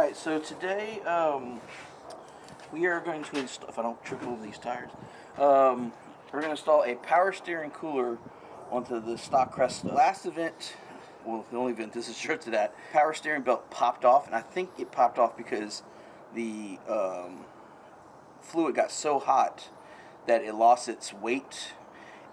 Alright, so today we are going to install, if I don't trip over these tires, we're going to install a power steering cooler onto the stock Cressida. Last event, well, the only event this is short to that, power steering belt popped off, and I think it popped off because the fluid got so hot that it lost its weight,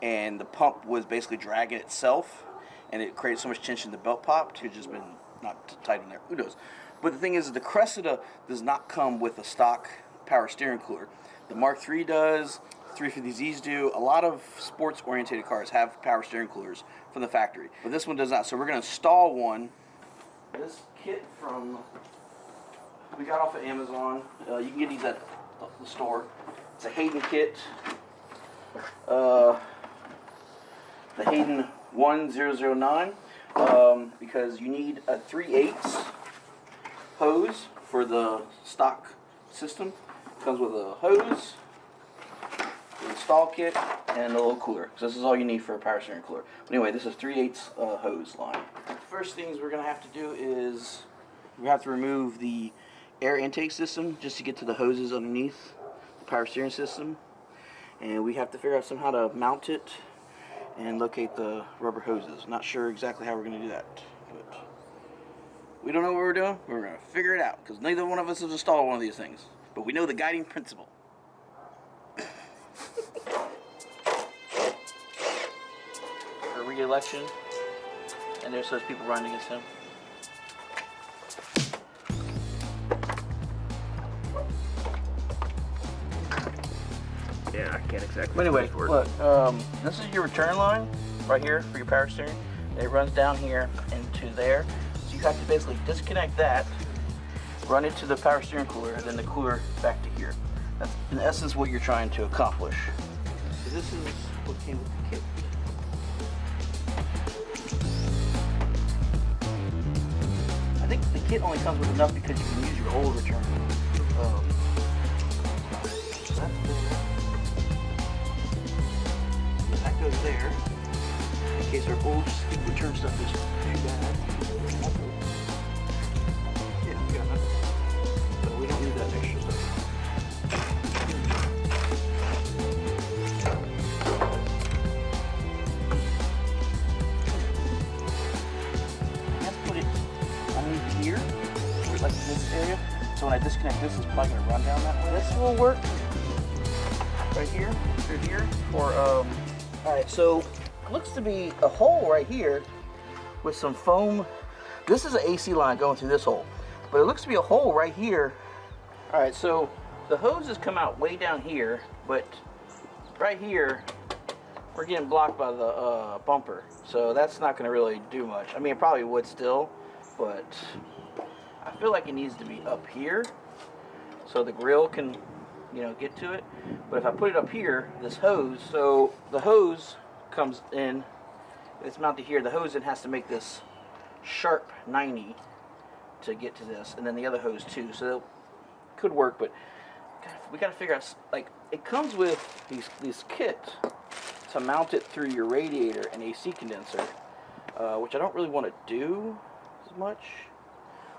and the pump was basically dragging itself, and it created so much tension the belt popped. It just been not tight in there. Who knows? But the thing is, the Cressida does not come with a stock power steering cooler. The Mark III does, 350Zs do. A lot of sports-oriented cars have power steering coolers from the factory, but this one does not. So we're going to install one. This kit we got off of Amazon. You can get these at the store. It's a Hayden kit. The Hayden 1009. Because you need a 3/8 hose for the stock system. It comes with a hose, the install kit, and a little cooler. So this is all you need for a power steering cooler. But anyway, this is 3/8 hose line. First things we're going to have to do is we have to remove the air intake system just to get to the hoses underneath the power steering system. And we have to figure out somehow to mount it and locate the rubber hoses. Not sure exactly how we're going to do that, but we don't know what we're doing. We're going to figure it out, because neither one of us has installed one of these things, but we know the guiding principle. For re-election, and there's those people running against him. Yeah, I can't exactly. But anyway, look, this is your return line right here for your power steering. It runs down here into there. So you have to basically disconnect that, run it to the power steering cooler, and then the cooler back to here. That's in essence what you're trying to accomplish. So this is what came with the kit. I think the kit only comes with enough because you can use your old return. That goes there, in case our old return stuff is too bad. Yeah, we got enough. But we don't need that extra stuff. I have to put it underneath here, or like this area. So when I disconnect this, it's probably going to run down that way. This will work right here, through here, for alright, so it looks to be a hole right here with some foam. This is an AC line going through this hole, but it looks to be a hole right here. Alright, so the hoses come out way down here, but right here we're getting blocked by the bumper, so that's not going to really do much. I mean, it probably would still, but I feel like it needs to be up here so the grill can, you know, get to it. But if I put it up here, this hose, so the hose comes in, it's mounted here, the hose then has to make this sharp 90 to get to this, and then the other hose too, so it could work, but we got to figure out, like, it comes with these kits to mount it through your radiator and AC condenser, which I don't really want to do as much.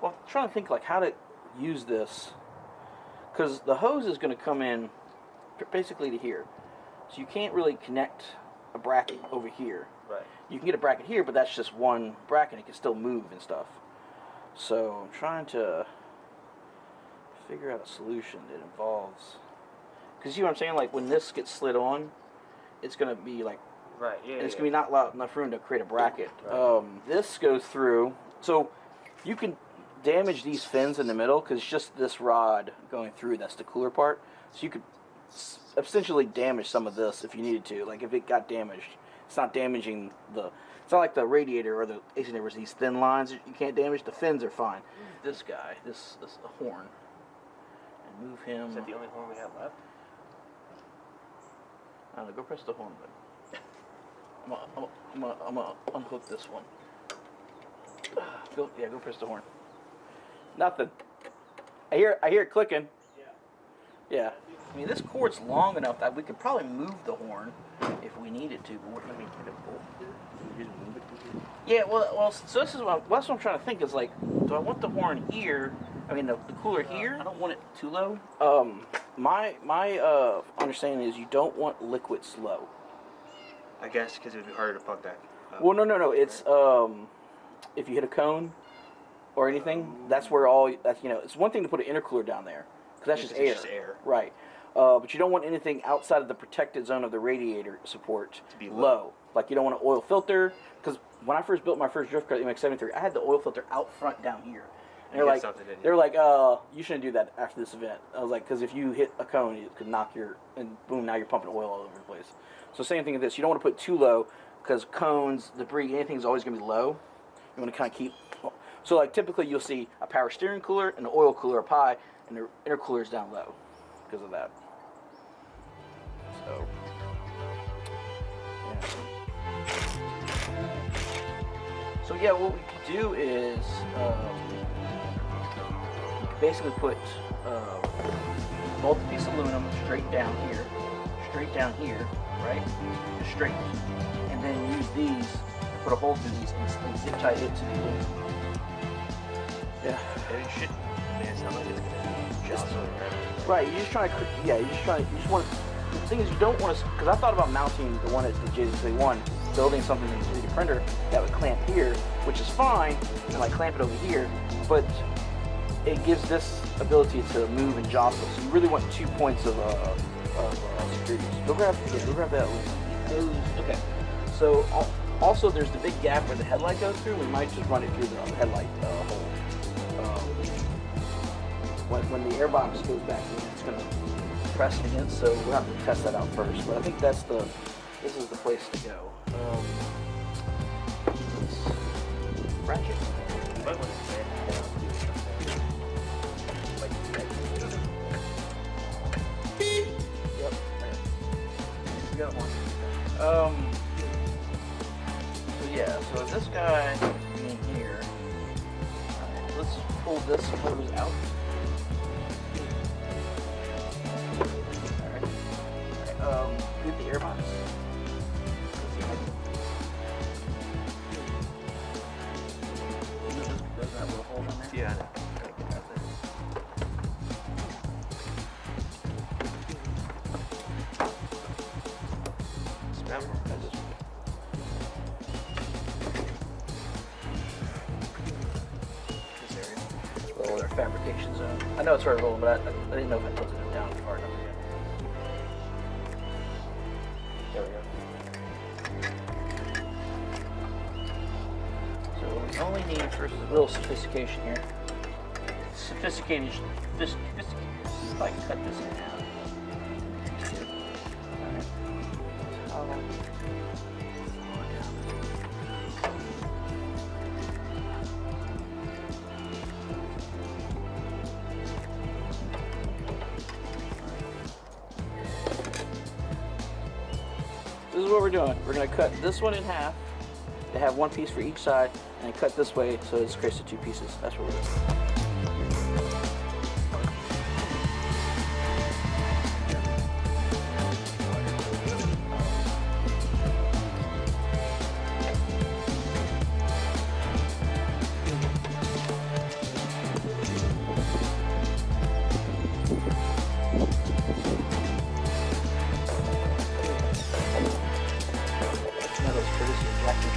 Well, I'm trying to think like how to use this, because the hose is going to come in basically to here, so you can't really connect a bracket over here. Right. You can get a bracket here, but that's just one bracket. It can still move and stuff. So I'm trying to figure out a solution that involves, because you know what I'm saying, like when this gets slid on, it's going to be like, right, yeah, and it's going to be not enough room to create a bracket. Right. This goes through, so you can damage these fins in the middle, because it's just this rod going through, that's the cooler part, so you could essentially damage some of this if you needed to. Like if it got damaged, it's not damaging it's not like the radiator or the AC, there was these thin lines that you can't damage. The fins are fine. This guy, this horn, and move him. Is that the only horn we have left? I don't know, go press the horn button. I'm gonna unhook this one. Go press the horn. Nothing. I hear it clicking. Yeah. I mean, this cord's long enough that we could probably move the horn if we needed to. But let me get it pulled. Just move it. Yeah. Well. So this is that's what I'm trying to think. Is like, do I want the horn here? I mean, the cooler here, I don't want it too low. My understanding is you don't want liquids low. I guess because it would be harder to plug that up. Well, no. It's if you hit a cone or anything, that's where that's, you know, it's one thing to put an intercooler down there because that's just air. Just air. Right. But you don't want anything outside of the protected zone of the radiator support to be low. Like you don't want an oil filter, because when I first built my first drift car, the MX83, I had the oil filter out front down here. And they're like, you shouldn't do that after this event. I was like, because if you hit a cone, it could knock and boom, now you're pumping oil all over the place. So same thing with this. You don't want to put too low, because cones, debris, anything's always going to be low. You want to kind of keep. So like typically you'll see a power steering cooler and an oil cooler up high, and the intercooler is down low because of that. So. So yeah, what we could do is basically put multi-piece aluminum straight down here, right? Just straight, and then use these, put a hole through these, and zip tie it to the aluminum. Yeah. It should. It's not like it's gonna just right. You just want. The thing is, you don't want to, because I thought about mounting the one at the J61, building something in the 3D printer that would clamp here, which is fine, and like clamp it over here, but it gives this ability to move and jostle. So you really want 2 points of security. Go grab that one. Okay. So also there's the big gap where the headlight goes through. We might just run it through the headlight hole. When the airbox goes back in, it's going to press it against, so we'll have to test that out first. But I think this is the place to go. Ratchet. Yep. We got one. So yeah, so this guy in here. Right, let's pull this hose out. Get the airbox. Doesn't have a little hole in there? Yeah, I know. Gotta get that there. Snap one. This area. Roll in our fabrication zone. I know it's already rolling, but I didn't know if I tilted it down far enough yet. There we go. So what we only need first is a little sophistication here. Sophisticated. If I can cut this in half. Alright. This is what we're doing. We're going to cut this one in half to have one piece for each side, and cut this way so it's creates the two pieces. That's what we're doing.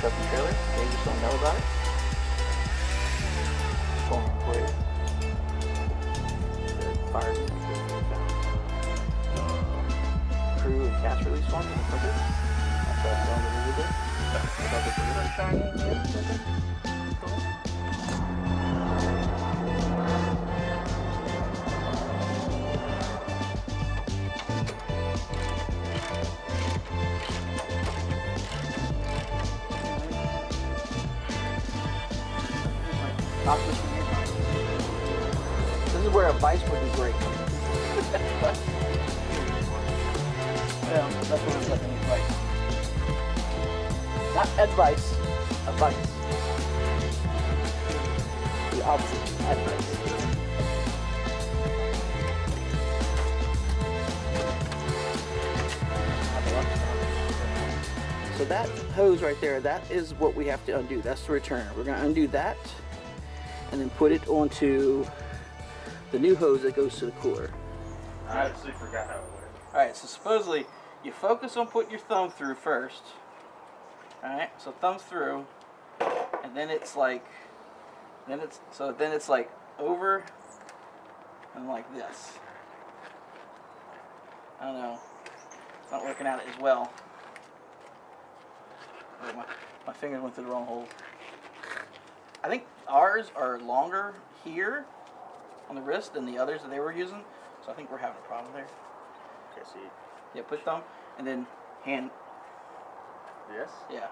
Truck and trailer. They just don't know about it. Fire crew and cast release one. That's what I'm going to do. About the shiny. This is where a vice would be great. Yeah, that's what I'm looking at. Vice. Not advice, a vice. The opposite, advice. So that hose right there, that is what we have to undo. That's the return. We're going to undo that and then put it onto the new hose that goes to the cooler. I actually forgot how it worked. Alright, so supposedly you focus on putting your thumb through first. Alright, so thumb's through, and then it's like, then it's like over and like this. I don't know. It's not working out as well. Oh, my fingers went through the wrong hole. I think ours are longer here on the wrist than the others that they were using, so I think we're having a problem there. Okay, see. Yeah, put thumb and then hand. Yes? Yeah.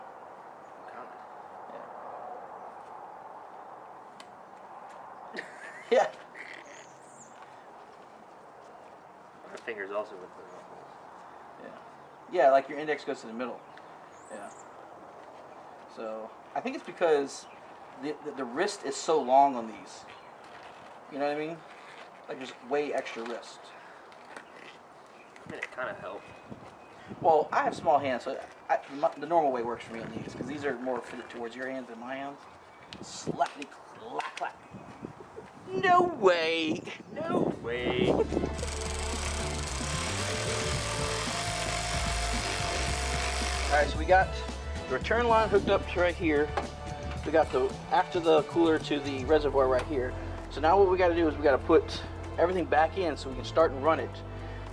Yeah. My fingers also went through the wrong holes. Yeah. Yeah, like your index goes to the middle. Yeah. So I think it's because the wrist is so long on these. You know what I mean? Like there's way extra wrist. I mean, it kind of helped. Well, I have small hands, so the normal way works for me on these, because these are more fitted towards your hands than my hands. Slappity clap clap. No way! No way! Alright, so we got the return line hooked up to right here. We got the after the cooler to the reservoir right here. So now what we got to do is we got to put everything back in so we can start and run it.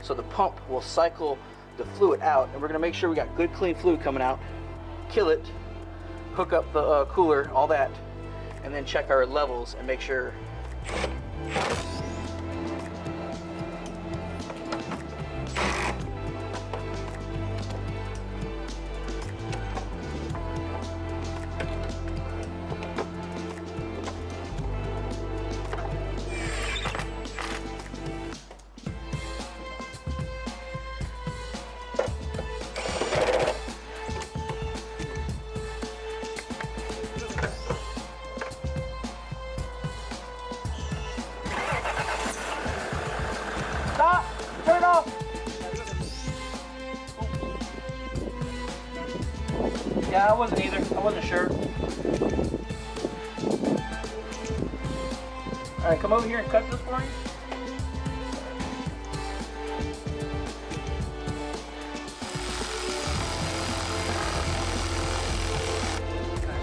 So the pump will cycle the fluid out, and we're going to make sure we got good clean fluid coming out. Kill it, hook up the cooler, all that, and then check our levels and make sure. Stop! Turn it off! Yeah, I wasn't either. I wasn't sure. Alright, come over here and cut this for me.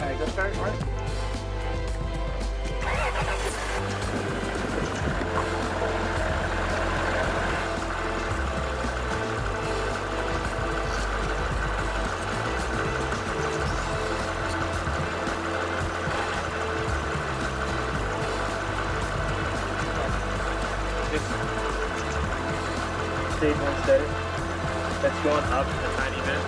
Alright, go start it, right? Stay more steady. That's going up a tiny bit.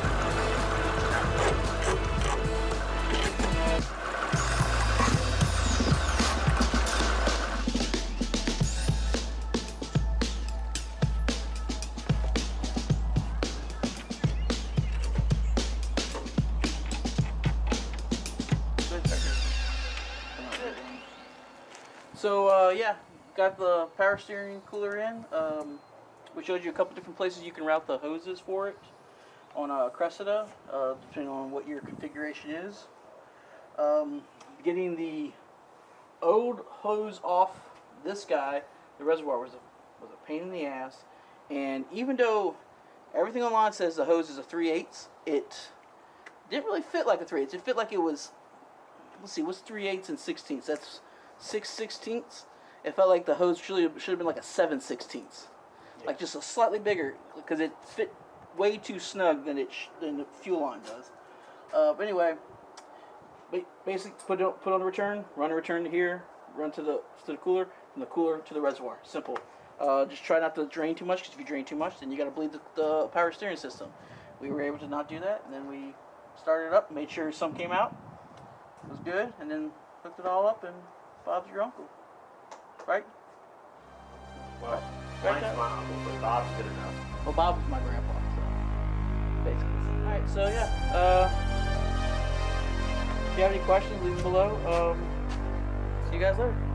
So yeah, got the power steering cooler in. We showed you a couple different places you can route the hoses for it on Cressida, depending on what your configuration is. Getting the old hose off this guy, the reservoir, was a pain in the ass. And even though everything online says the hose is a 3/8, it didn't really fit like a 3/8. It fit like it was, let's see, what's 3/8 and 16ths? That's 6/16ths. It felt like the hose should have been like a 7/16. Like just a slightly bigger, because it fit way too snug than the fuel line does. But anyway, basically put on the return, run a return to here, run to the cooler, from the cooler to the reservoir. Simple. Just try not to drain too much, because if you drain too much, then you got to bleed the power steering system. We were able to not do that, and then we started it up, made sure some came out, it was good, and then hooked it all up, and Bob's your uncle, right? Well, Right, mine's my uncle, but Bob's good enough. Well, Bob was my grandpa, so basically. All right, so yeah. If you have any questions, leave them below. See you guys later.